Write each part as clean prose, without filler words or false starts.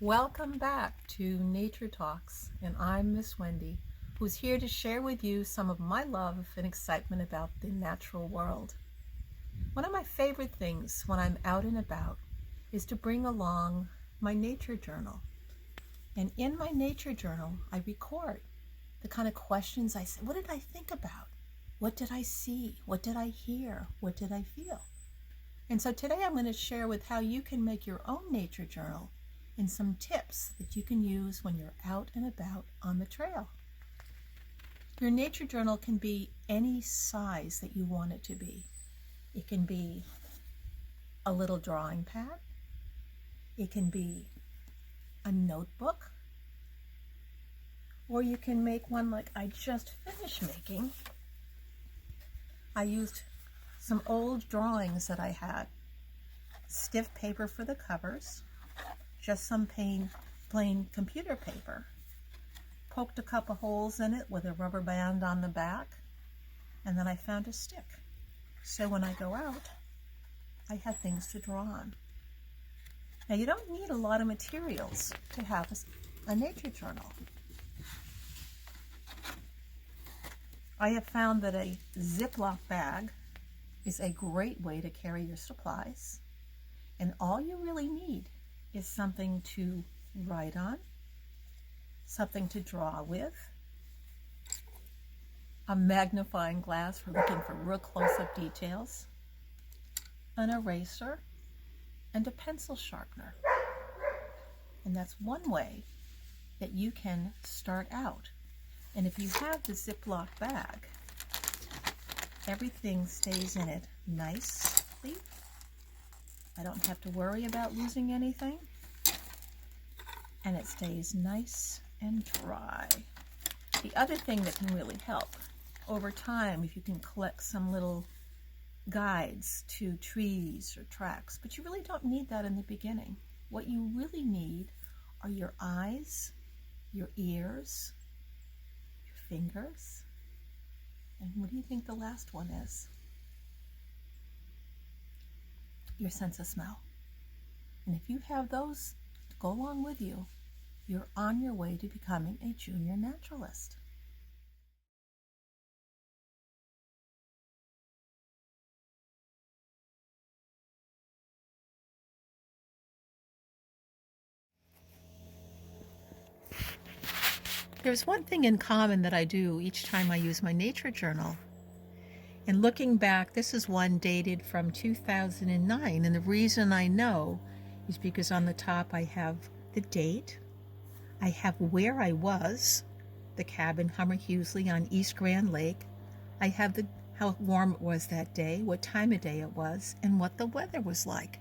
Welcome back to Nature Talks, and I'm Miss Wendy, who's here to share with you some of my love and excitement about the natural world. One of my favorite things when I'm out and about is to bring along my nature journal. And in my nature journal, I record the kind of questions I say. What did I think about? What did I see? What did I hear? What did I feel? And so today I'm going to share with how you can make your own nature journal and some tips that you can use when you're out and about on the trail. Your nature journal can be any size that you want it to be. It can be a little drawing pad. It can be a notebook. Or you can make one like I just finished making. I used some old drawings that I had, stiff paper for the covers, just some plain computer paper, poked a couple holes in it with a rubber band on the back, and then I found a stick. So when I go out, I have things to draw on. Now you don't need a lot of materials to have a nature journal. I have found that a Ziploc bag is a great way to carry your supplies, and all you really need is something to write on, something to draw with, a magnifying glass for looking for real close-up details, an eraser, and a pencil sharpener. And that's one way that you can start out. And if you have the Ziploc bag, everything stays in it nicely. I don't have to worry about losing anything. And it stays nice and dry. The other thing that can really help over time, if you can collect some little guides to trees or tracks, but you really don't need that in the beginning. What you really need are your eyes, your ears, your fingers, and what do you think the last one is? Your sense of smell. And if you have those to go along with you, you're on your way to becoming a junior naturalist. There's one thing in common that I do each time I use my nature journal. And looking back, this is one dated from 2009. And the reason I know is because on the top I have the date, I have where I was, the cabin Hummer Hughesley on East Grand Lake. I have how warm it was that day, what time of day it was, and what the weather was like.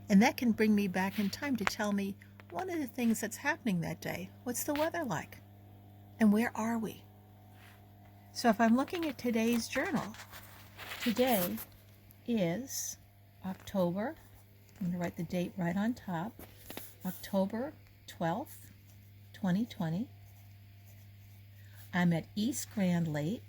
And that can bring me back in time to tell me one of the things that's happening that day. What's the weather like? And where are we? So if I'm looking at today's journal, today is October, I'm going to write the date right on top, October 12th, 2020. I'm at East Grand Lake.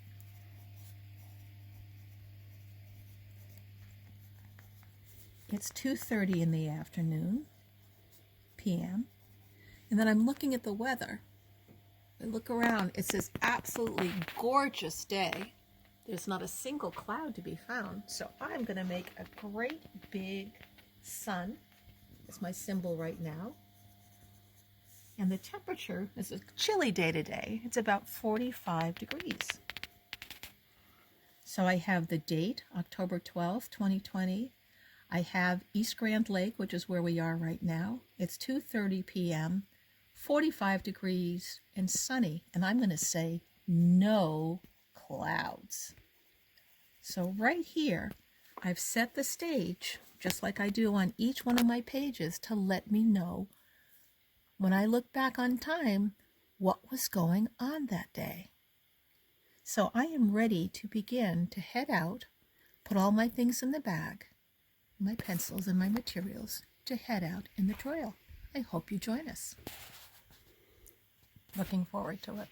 It's 2:30 in the afternoon, p.m. And then I'm looking at the weather. I look around, it's this absolutely gorgeous day. There's not a single cloud to be found. So I'm going to make a great big sun. It's my symbol right now. And the temperature is a chilly day today. It's about 45 degrees. So I have the date, October 12th, 2020. I have East Grand Lake, which is where we are right now. It's 2:30 p.m., 45 degrees and sunny. And I'm going to say no clouds. So right here, I've set the stage, just like I do on each one of my pages, to let me know, when I look back on time, what was going on that day. So I am ready to begin to head out, put all my things in the bag, my pencils and my materials, to head out in the trail. I hope you join us. Looking forward to it.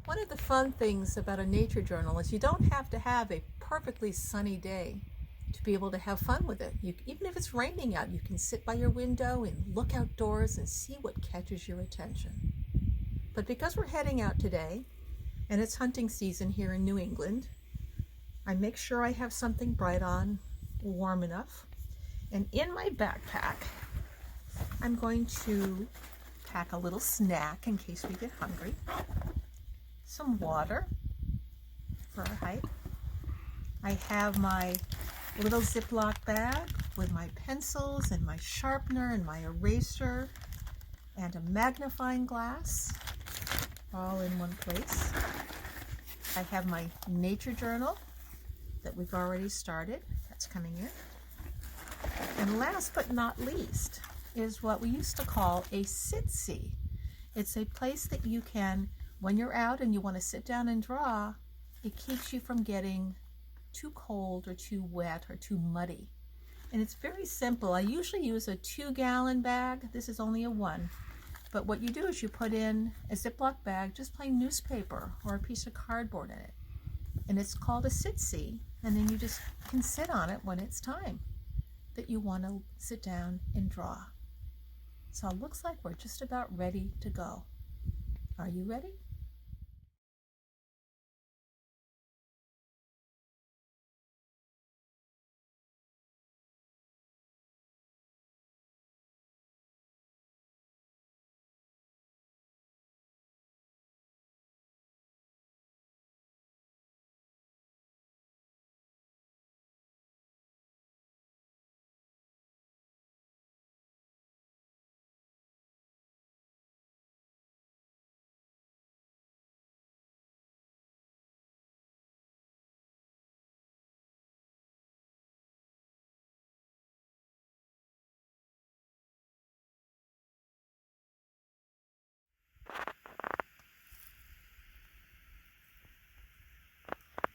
One of the fun things about a nature journal is you don't have to have a perfectly sunny day to be able to have fun with it. Even if it's raining out, you can sit by your window and look outdoors and see what catches your attention. But because we're heading out today, and it's hunting season here in New England, I make sure I have something bright on, warm enough. And in my backpack, I'm going to pack a little snack in case we get hungry, some water for our hike. I have my little Ziploc bag with my pencils and my sharpener and my eraser and a magnifying glass all in one place. I have my nature journal that we've already started. That's coming in. And last but not least is what we used to call a sit-see. It's a place that you can, when you're out and you want to sit down and draw, it keeps you from getting too cold or too wet or too muddy. And it's very simple. I usually use a 2-gallon bag. This is only a 1. But what you do is you put in a Ziploc bag, just plain newspaper or a piece of cardboard in it. And it's called a sit-see. And then you just can sit on it when it's time that you want to sit down and draw. So it looks like we're just about ready to go. Are you ready?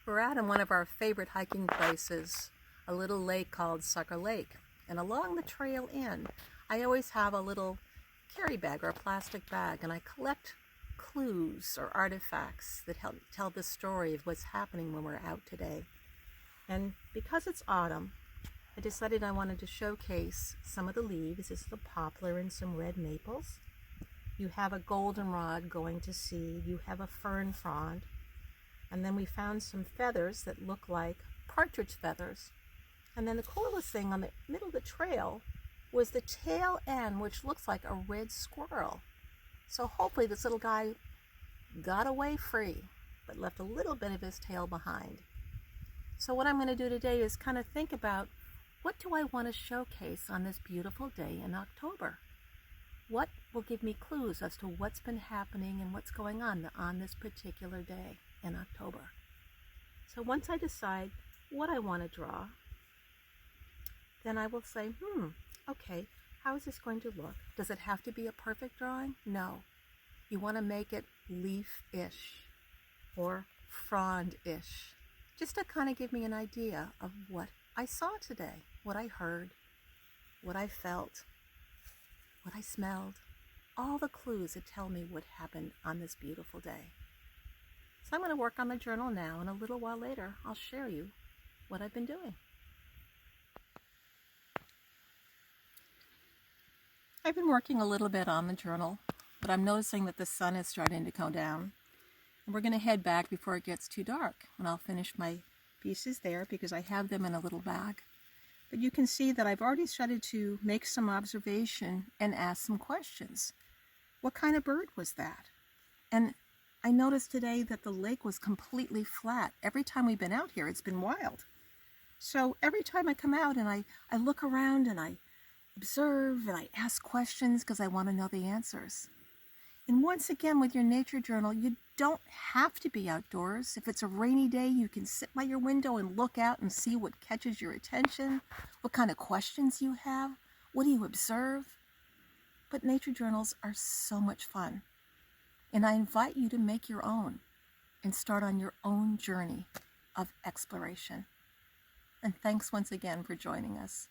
We're out in one of our favorite hiking places, a little lake called Sucker Lake. And along the trail in, I always have a little carry bag or a plastic bag, and I collect clues or artifacts that help tell the story of what's happening when we're out today. And because it's autumn, I decided I wanted to showcase some of the leaves. This is the poplar and some red maples. You have a goldenrod going to seed. You have a fern frond. And then we found some feathers that look like partridge feathers. And then the coolest thing on the middle of the trail was the tail end, which looks like a red squirrel. So hopefully this little guy got away free, but left a little bit of his tail behind. So what I'm going to do today is kind of think about, what do I want to showcase on this beautiful day in October? What will give me clues as to what's been happening and what's going on this particular day in October? So once I decide what I want to draw, then I will say, okay, how is this going to look? Does it have to be a perfect drawing? No. You want to make it leaf-ish or frond-ish, just to kind of give me an idea of what I saw today, what I heard, what I felt, what I smelled, all the clues that tell me what happened on this beautiful day. So I'm going to work on the journal now, and a little while later I'll share you what I've been doing. I've been working a little bit on the journal, but I'm noticing that the sun is starting to go down. And we're going to head back before it gets too dark, and I'll finish my pieces there because I have them in a little bag. But you can see that I've already started to make some observation and ask some questions. What kind of bird was that? And I noticed today that the lake was completely flat. Every time we've been out here, it's been wild. So every time I come out and I look around and I observe and I ask questions because I want to know the answers. And once again, with your nature journal, you don't have to be outdoors. If it's a rainy day, you can sit by your window and look out and see what catches your attention, what kind of questions you have, what do you observe. But nature journals are so much fun. And I invite you to make your own and start on your own journey of exploration. And thanks once again for joining us.